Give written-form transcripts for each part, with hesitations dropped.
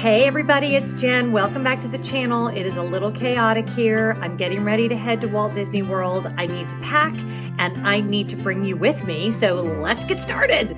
Hey everybody, it's Jen. Welcome back to the channel. It is a little chaotic here. I'm getting ready to head to Walt Disney World. I need to pack and I need to bring you with me. So let's get started.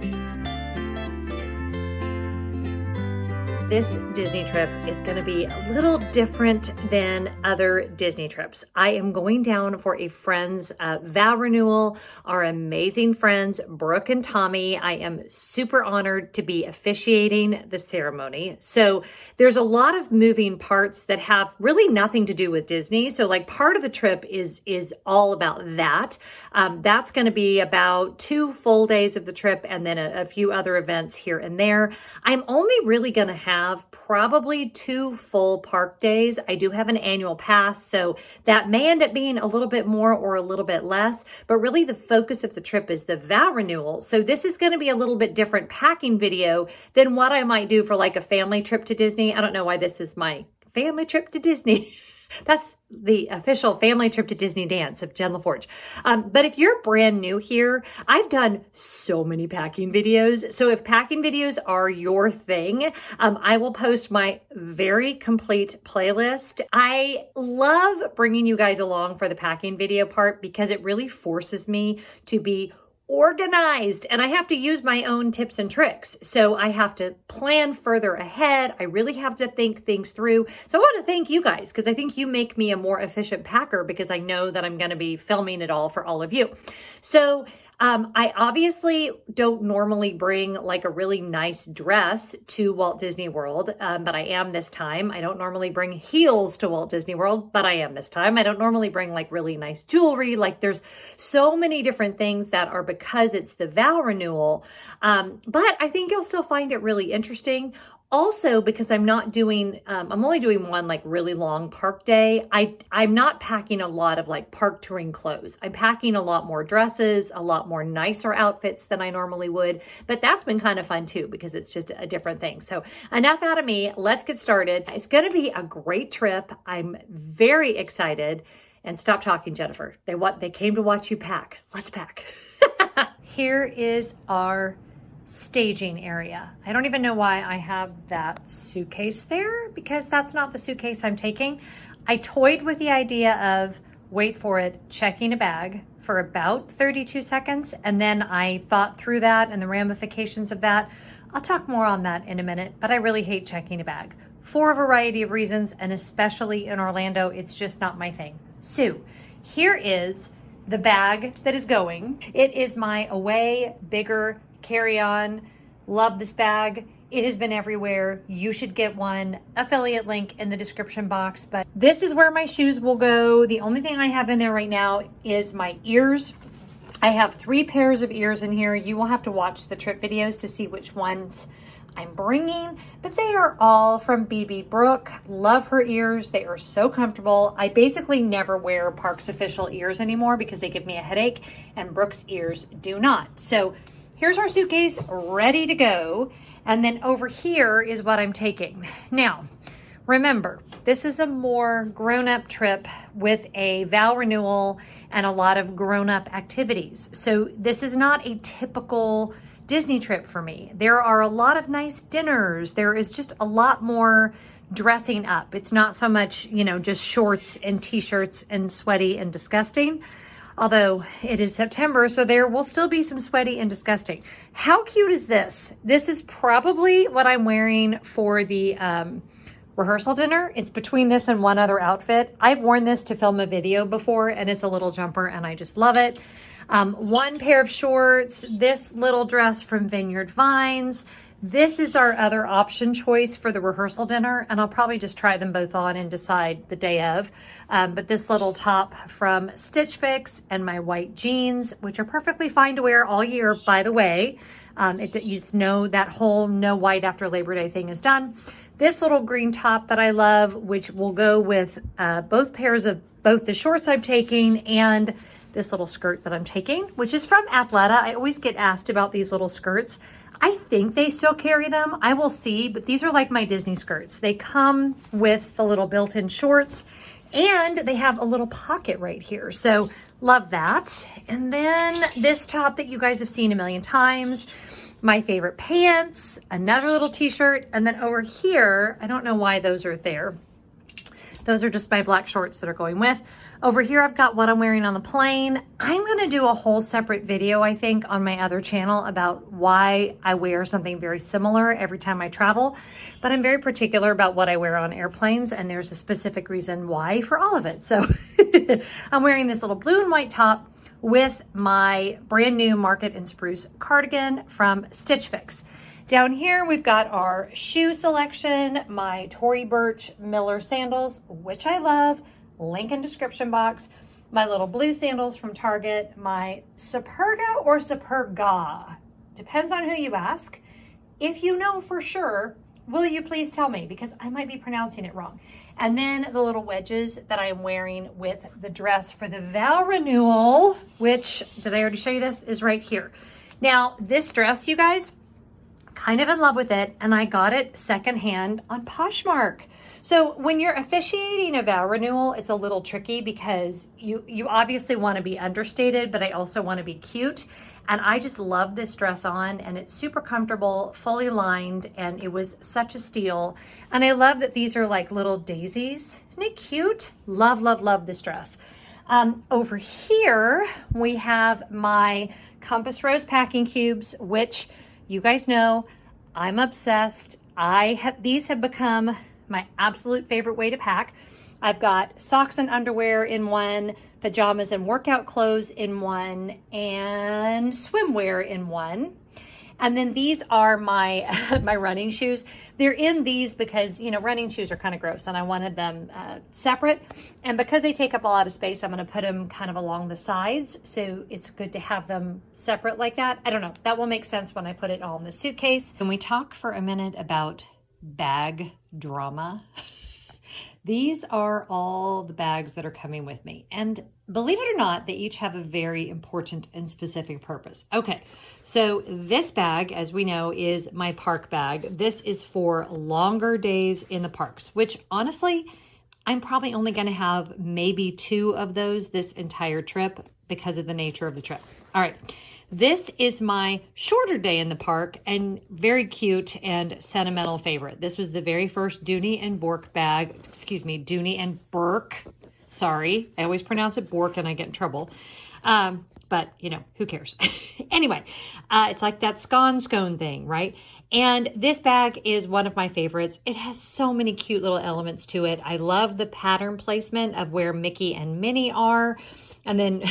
This Disney trip is going to be a little different than other Disney trips. I am going down for a friend's vow renewal, our amazing friends, Brooke and Tommy. I am super honored to be officiating the ceremony. So there's a lot of moving parts that have really nothing to do with Disney. So like part of the trip is all about that. That's going to be about 2 full days of the trip and then a few other events here and there. I'm only really going to have probably 2 full park days. I do have an annual pass, so that may end up being a little bit more or a little bit less, but really the focus of the trip is the vow renewal. So this is going to be a little bit different packing video than what I might do for like a family trip to Disney. I don't know why this is my family trip to Disney. That's the official family trip to Disney dance of Jen Lefforge. But if you're brand new here, I've done so many packing videos. So if packing videos are your thing, I will post my very complete playlist. I love bringing you guys along for the packing video part because it really forces me to be organized, and I have to use my own tips and tricks. So I have to plan further ahead. I really have to think things through. So I want to thank you guys because I think you make me a more efficient packer because I know that I'm going to be filming it all for all of you. So I obviously don't normally bring like a really nice dress to Walt Disney World, but I am this time. I don't normally bring heels to Walt Disney World, but I am this time. I don't normally bring like really nice jewelry. Like there's so many different things that are because it's the vow renewal. But I think you'll still find it really interesting. Also, because I'm not doing, I'm only doing one like really long park day. I'm not packing a lot of like park touring clothes. I'm packing a lot more dresses, a lot more nicer outfits than I normally would. But that's been kind of fun too, because it's just a different thing. So enough out of me. Let's get started. It's going to be a great trip. I'm very excited. And stop talking, Jennifer. They came to watch you pack. Let's pack. Here is our staging area. I don't even know why I have that suitcase there because that's not the suitcase I'm taking. I toyed with the idea of, wait for it, checking a bag for about 32 seconds. And then I thought through that and the ramifications of that. I'll talk more on that in a minute, but I really hate checking a bag for a variety of reasons. And especially in Orlando, it's just not my thing. So here is the bag that is going. It is my Away Bigger carry-on. Love this bag. It has been everywhere. You should get one. Affiliate link in the description box. But this is where my shoes will go. The only thing I have in there right now is my ears. I have 3 pairs of ears in here. You will have to watch the trip videos to see which ones I'm bringing, but they are all from BB Brooke. Love her ears. They are so comfortable. I basically never wear Parks official ears anymore because they give me a headache, and Brooke's ears do not. So here's our suitcase ready to go. And then over here is what I'm taking. Now, remember, this is a more grown-up trip with a vow renewal and a lot of grown-up activities. So this is not a typical Disney trip for me. There are a lot of nice dinners. There is just a lot more dressing up. It's not so much, you know, just shorts and t-shirts and sweaty and disgusting. Although it is September, so there will still be some sweaty and disgusting. How cute is this? This is probably what I'm wearing for the rehearsal dinner. It's between this and one other outfit. I've worn this to film a video before, and it's a little jumper, and I just love it. 1 pair of shorts, this little dress from Vineyard Vines. This is our other option choice for the rehearsal dinner, and I'll probably just try them both on and decide the day of. But this little top from Stitch Fix and my white jeans, which are perfectly fine to wear all year, by the way. You just know that whole no white after Labor Day thing is done. This little green top that I love, which will go with both pairs of both the shorts I'm taking and this little skirt that I'm taking, which is from Alpharetta. I always get asked about these little skirts. I think they still carry them. I will see, but these are like my Disney skirts. They come with the little built-in shorts And they have a little pocket right here. So love that. And then this top that you guys have seen a million times, my favorite pants, another little t-shirt. And then over here, I don't know why those are there. Those are just my black shorts that are going with. Over here, I've got what I'm wearing on the plane. I'm gonna do a whole separate video, I think, on my other channel about why I wear something very similar every time I travel. But I'm very particular about what I wear on airplanes, and there's a specific reason why for all of it. So I'm wearing this little blue and white top with my brand new Market and Spruce cardigan from Stitch Fix. Down here, we've got our shoe selection, my Tory Burch Miller sandals, which I love, link in description box, my little blue sandals from Target, my Superga or Superga, depends on who you ask. If you know for sure, will you please tell me, because I might be pronouncing it wrong. And then the little wedges that I am wearing with the dress for the vow renewal, which, did I already show you this, is right here. Now, this dress, you guys, kind of in love with it, and I got it secondhand on Poshmark. So when you're officiating a vow renewal, it's a little tricky because you obviously want to be understated, but I also want to be cute. And I just love this dress on, and it's super comfortable, fully lined, and it was such a steal. And I love that these are like little daisies. Isn't it cute? Love, love, love this dress. Over here, we have my Compass Rose packing cubes, which you guys know I'm obsessed. These have become my absolute favorite way to pack. I've got socks and underwear in one, pajamas and workout clothes in one, and swimwear in one. And then these are my my running shoes. They're in these because, you know, running shoes are kind of gross, and I wanted them separate. And because they take up a lot of space, I'm going to put them kind of along the sides. So it's good to have them separate like that. I don't know. That will make sense when I put it all in the suitcase. Can we talk for a minute about bag drama? These are all the bags that are coming with me. And believe it or not, they each have a very important and specific purpose. Okay, so this bag, as we know, is my park bag. This is for longer days in the parks, which honestly, I'm probably only going to have maybe 2 of those this entire trip because of the nature of the trip. All right. This is my shorter day in the park and very cute and sentimental favorite. This was the very first Dooney and Bourke bag. Excuse me, Dooney and Burke. Sorry, I always pronounce it Bourke and I get in trouble. But, you know, who cares? Anyway, it's like that scone thing, right? And this bag is one of my favorites. It has so many cute little elements to it. I love the pattern placement of where Mickey and Minnie are. And then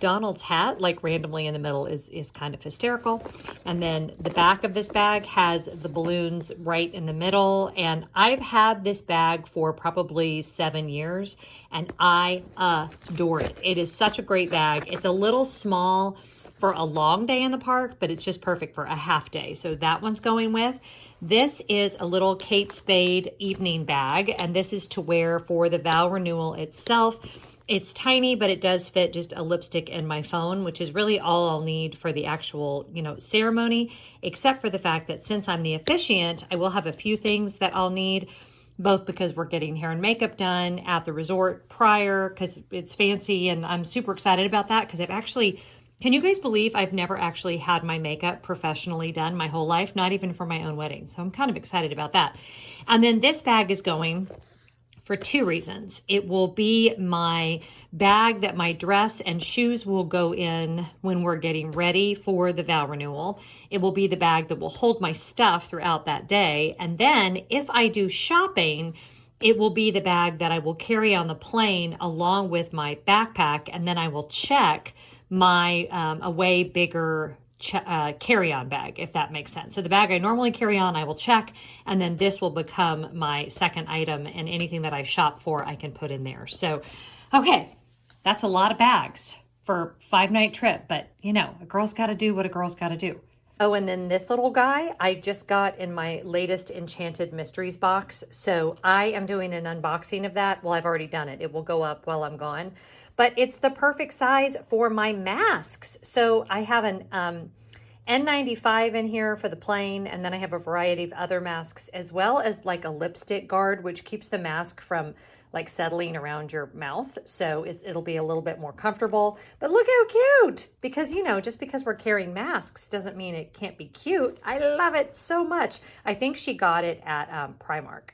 Donald's hat, like randomly in the middle, is kind of hysterical. And then the back of this bag has the balloons right in the middle. And I've had this bag for probably 7 years, and I adore it. It is such a great bag. It's a little small for a long day in the park, but it's just perfect for a half day. So that one's going with. This is a little Kate Spade evening bag, and this is to wear for the vow renewal itself. It's tiny, but it does fit just a lipstick and my phone, which is really all I'll need for the actual, you know, ceremony, except for the fact that since I'm the officiant, I will have a few things that I'll need, both because we're getting hair and makeup done at the resort prior, because it's fancy, and I'm super excited about that, because I've actually, can you guys believe I've never actually had my makeup professionally done my whole life, not even for my own wedding. So I'm kind of excited about that. And then this bag is going for 2 reasons. It will be my bag that my dress and shoes will go in when we're getting ready for the vow renewal. It will be the bag that will hold my stuff throughout that day. And then if I do shopping, it will be the bag that I will carry on the plane along with my backpack. And then I will check my a way bigger carry-on bag, if that makes sense. So the bag I normally carry on, I will check, and then this will become my second item, and anything that I shop for, I can put in there. So, okay, that's a lot of bags for a 5-night trip, but you know, a girl's got to do what a girl's got to do. Oh, and then this little guy I just got in my latest Enchanted Mysteries box. So I am doing an unboxing of that. Well, I've already done it. It will go up while I'm gone. But it's the perfect size for my masks. So I have an N95 in here for the plain, and then I have a variety of other masks, as well as like a lipstick guard, which keeps the mask from like settling around your mouth. So it'll be a little bit more comfortable. But look how cute, because you know, just because we're carrying masks doesn't mean it can't be cute. I love it so much. I think she got it at Primark.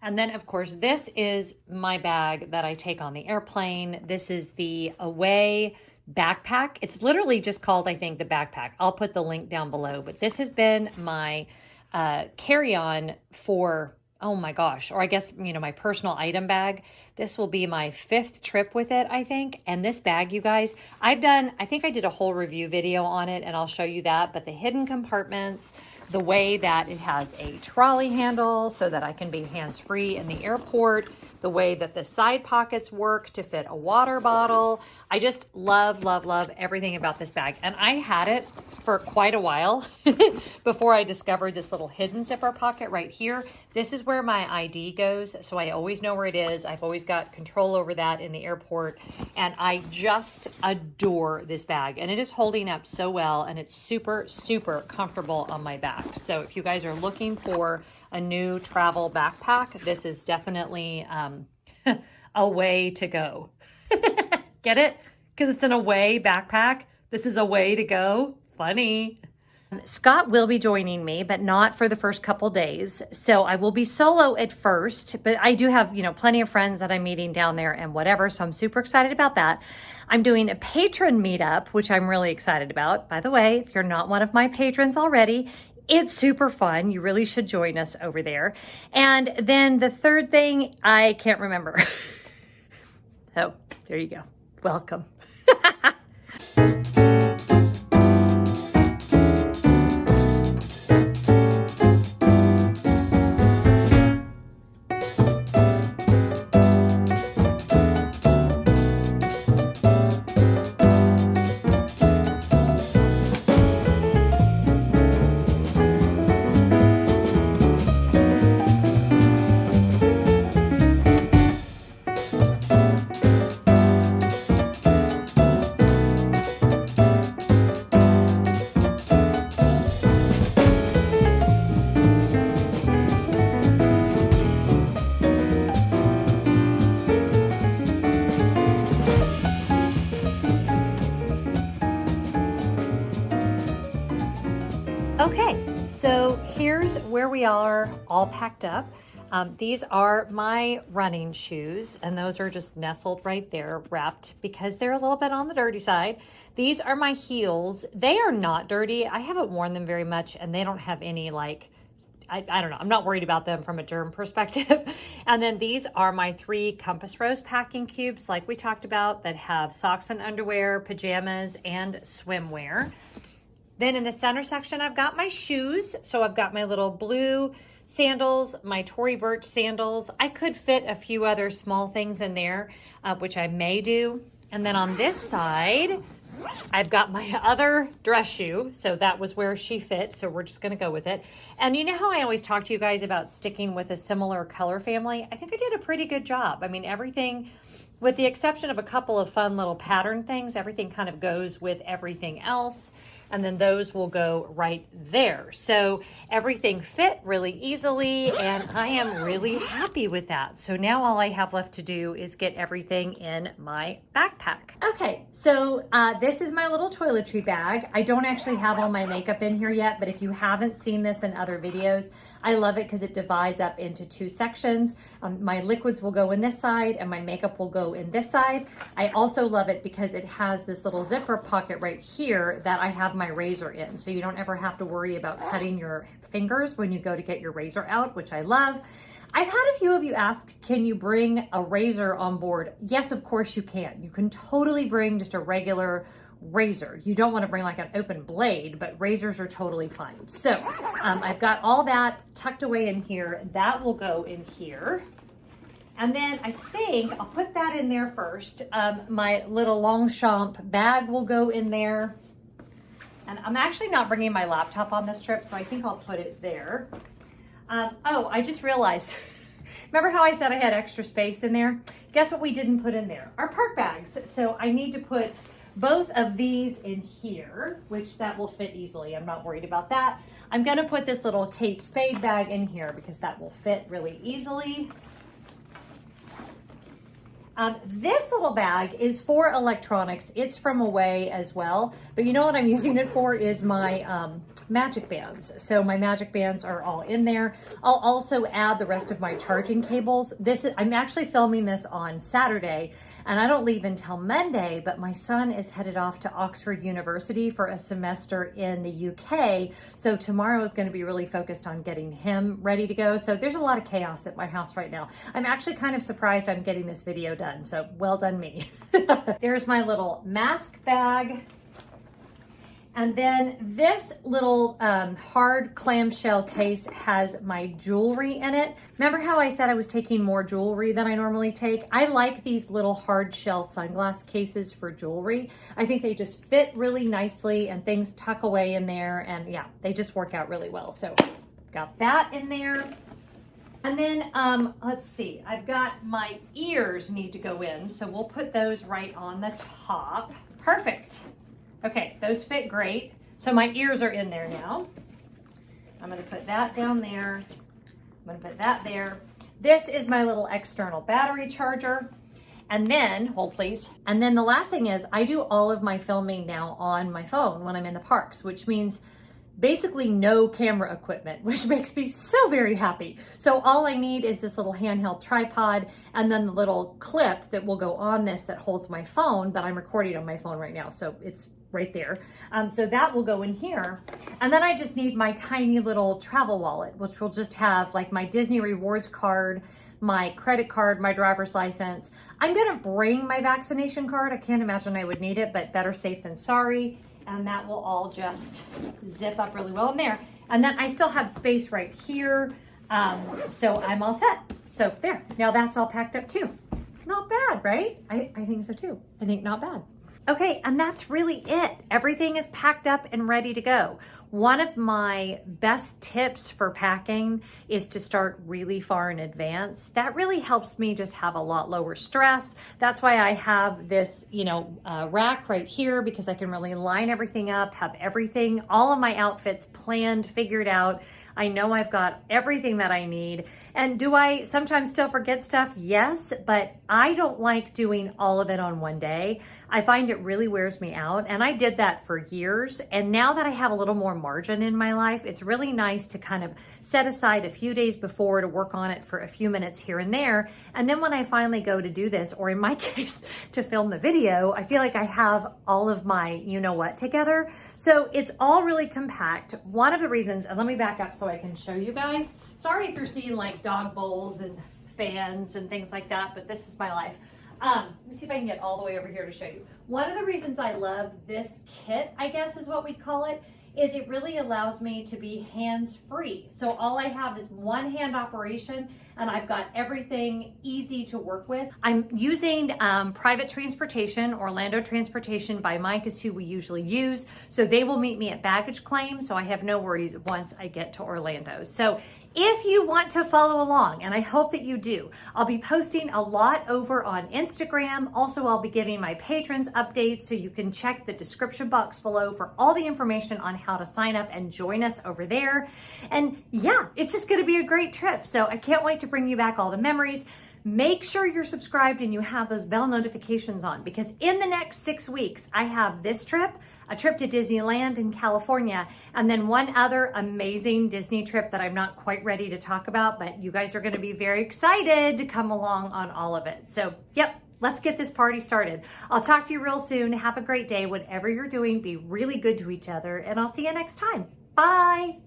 And then of course, this is my bag that I take on the airplane. This is the Away backpack. It's literally just called, I think, the backpack. I'll put the link down below, but this has been my carry-on for, oh my gosh, or I guess, you know, my personal item bag. This will be my 5th trip with it, I think. And this bag, you guys, I think I did a whole review video on it, and I'll show you that, but the hidden compartments, the way that it has a trolley handle so that I can be hands-free in the airport, the way that the side pockets work to fit a water bottle. I just love, love, love everything about this bag. And I had it for quite a while before I discovered this little hidden zipper pocket right here. This is where my ID goes, so I always know where it is. I've always got control over that in the airport, and I just adore this bag. And it is holding up so well, and it's super, super comfortable on my back. So if you guys are looking for a new travel backpack, this is definitely a way to go. Get it? Because it's an Away backpack. This is a way to go. Funny. Scott will be joining me, but not for the first couple days. So I will be solo at first, but I do have, you know, plenty of friends that I'm meeting down there and whatever. So I'm super excited about that. I'm doing a patron meetup, which I'm really excited about. By the way, if you're not one of my patrons already, it's super fun. You really should join us over there. And then the third thing, I can't remember. So there you go. Welcome. Okay, so here's where we are all packed up. These are my running shoes, and those are just nestled right there, wrapped, because they're a little bit on the dirty side. These are my heels. They are not dirty. I haven't worn them very much, and they don't have any, like, I don't know. I'm not worried about them from a germ perspective. And then these are my 3 Compass Rose packing cubes, like we talked about, that have socks and underwear, pajamas, and swimwear. Then in the center section, I've got my shoes. So I've got my little blue sandals, my Tory Burch sandals. I could fit a few other small things in there, which I may do. And then on this side, I've got my other dress shoe. So that was where she fit. So we're just going to go with it. And you know how I always talk to you guys about sticking with a similar color family? I think I did a pretty good job. I mean, everything, with the exception of a couple of fun little pattern things, everything kind of goes with everything else. And then those will go right there. So everything fit really easily, and I am really happy with that. So now all I have left to do is get everything in my backpack. Okay, so this is my little toiletry bag. I don't actually have all my makeup in here yet, but if you haven't seen this in other videos, I love it because it divides up into 2 sections. My liquids will go in this side and my makeup will go in this side. I also love it because it has this little zipper pocket right here that I have my razor in. So you don't ever have to worry about cutting your fingers when you go to get your razor out, which I love. I've had a few of you ask, can you bring a razor on board? Yes, of course you can. You can totally bring just a regular razor. You don't want to bring like an open blade, but razors are totally fine. So I've got all that tucked away in here. That will go in here. And then I think I'll put that in there first. My little Longchamp bag will go in there. And I'm actually not bringing my laptop on this trip, so I think I'll put it there. Oh, I just realized, remember how I said I had extra space in there? Guess what we didn't put in there? Our park bags. So I need to put both of these in here, which that will fit easily. I'm not worried about that. I'm gonna put this little Kate Spade bag in here because that will fit really easily. This little bag is for electronics. It's from Away as well, but you know what I'm using it for is my magic bands. So my magic bands are all in there. I'll also add the rest of my charging cables. I'm actually filming this on Saturday and I don't leave until Monday, but my son is headed off to Oxford University for a semester in the UK. So tomorrow is going to be really focused on getting him ready to go. So there's a lot of chaos at my house right now. I'm actually kind of surprised I'm getting this video done. So well done me. There's my little mask bag. And then this little hard clamshell case has my jewelry in it. Remember how I said I was taking more jewelry than I normally take? I like these little hard shell sunglass cases for jewelry. I think they just fit really nicely and things tuck away in there. And yeah, they just work out really well. So got that in there. And then let's see, I've got my ears need to go in. So we'll put those right on the top. Perfect. Okay, those fit great. So my ears are in there now. I'm gonna put that down there. I'm gonna put that there. This is my little external battery charger. And then, hold please. And then the last thing is I do all of my filming now on my phone when I'm in the parks, which means basically no camera equipment, which makes me so very happy. So all I need is this little handheld tripod and then the little clip that will go on this that holds my phone, but I'm recording on my phone right now. So it's right there. So that will go in here. And then I just need my tiny little travel wallet, which will just have like my Disney rewards card, my credit card, my driver's license. I'm gonna bring my vaccination card. I can't imagine I would need it, but better safe than sorry. And that will all just zip up really well in there. And then I still have space right here. So I'm all set. So there, now that's all packed up too. Not bad, right? I think so too. I think not bad. Okay, and that's really it. Everything is packed up and ready to go. One of my best tips for packing is to start really far in advance. That really helps me just have a lot lower stress. That's why I have this, rack right here because I can really line everything up, have everything, all of my outfits planned, figured out. I know I've got everything that I need. And do I sometimes still forget stuff? Yes, but I don't like doing all of it on one day. I find it really wears me out. And I did that for years. And now that I have a little more margin in my life, it's really nice to kind of set aside a few days before to work on it for a few minutes here and there. And then when I finally go to do this, or in my case, to film the video, I feel like I have all of my you-know-what together. So it's all really compact. One of the reasons, and let me back up so I can show you guys. Sorry if you're seeing like dog bowls and fans and things like that, but this is my life. Let me see if I can get all the way over here to show you. One of the reasons I love this kit, I guess is what we'd call it, is it really allows me to be hands-free. So all I have is one hand operation and I've got everything easy to work with. I'm using private transportation. Orlando Transportation by Mike is who we usually use. So they will meet me at baggage claim. So I have no worries once I get to Orlando. So if you want to follow along, and I hope that you do, I'll be posting a lot over on Instagram. Also, I'll be giving my patrons updates, so you can check the description box below for all the information on how to sign up and join us over there. And yeah, it's just gonna be a great trip. So I can't wait to bring you back all the memories. Make sure you're subscribed and you have those bell notifications on, because in the next 6 weeks, I have this trip, a trip to Disneyland in California, and then one other amazing Disney trip that I'm not quite ready to talk about, but you guys are gonna be very excited to come along on all of it. So, yep, let's get this party started. I'll talk to you real soon. Have a great day. Whatever you're doing, be really good to each other, and I'll see you next time. Bye.